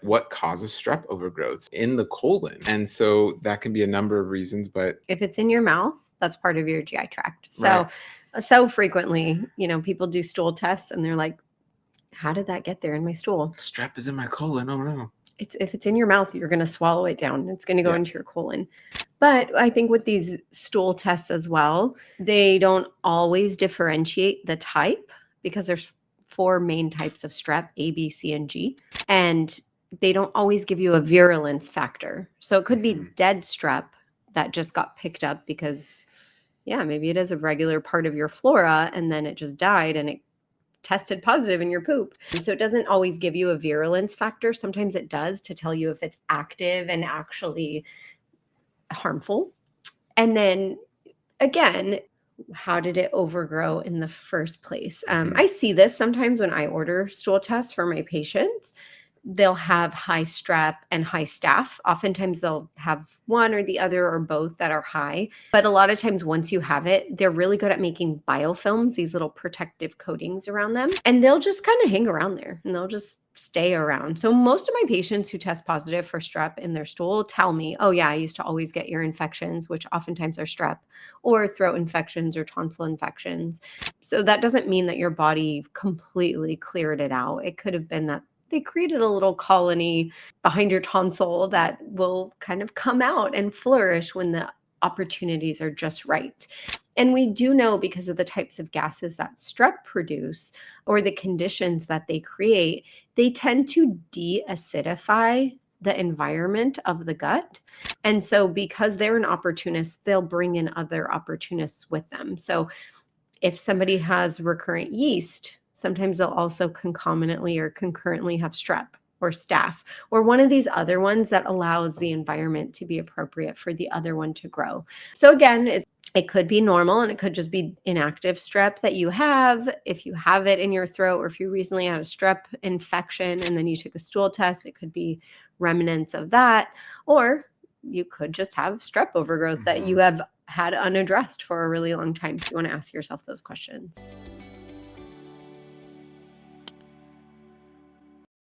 what causes strep overgrowth in the colon. And so that can be a number of reasons, but if it's in your mouth, that's part of your GI tract. Right. So frequently, people do stool tests and they're like, how did that get there in my stool? strep is in my colon. Oh no. If it's in your mouth, you're going to swallow it down. It's going to go Yeah. into your colon. But I think with these stool tests as well, they don't always differentiate the type because there's 4 main types of strep, A, B, C, and G. And they don't always give you a virulence factor. So it could be dead strep that just got picked up because, maybe it is a regular part of your flora and then it just died and it tested positive in your poop. So it doesn't always give you a virulence factor. Sometimes it does to tell you if it's active and actually harmful. And then again, how did it overgrow in the first place? I see this sometimes when I order stool tests for my patients. They'll have high strep and high staph. Oftentimes they'll have one or the other or both that are high. But a lot of times once you have it, they're really good at making biofilms, these little protective coatings around them. And they'll just kind of hang around there and they'll just stay around. So most of my patients who test positive for strep in their stool tell me, oh yeah, I used to always get ear infections, which oftentimes are strep, or throat infections or tonsil infections. So that doesn't mean that your body completely cleared it out. It could have been that they created a little colony behind your tonsil that will kind of come out and flourish when the opportunities are just right. And we do know because of the types of gases that strep produce or the conditions that they create, they tend to de-acidify the environment of the gut. And so because they're an opportunist, they'll bring in other opportunists with them. So if somebody has recurrent yeast, sometimes they'll also concomitantly or concurrently have strep or staph or one of these other ones that allows the environment to be appropriate for the other one to grow. So again, it could be normal and it could just be inactive strep that you have. If you have it in your throat or if you recently had a strep infection and then you took a stool test, it could be remnants of that. Or you could just have strep overgrowth that you have had unaddressed for a really long time. So you want to ask yourself those questions.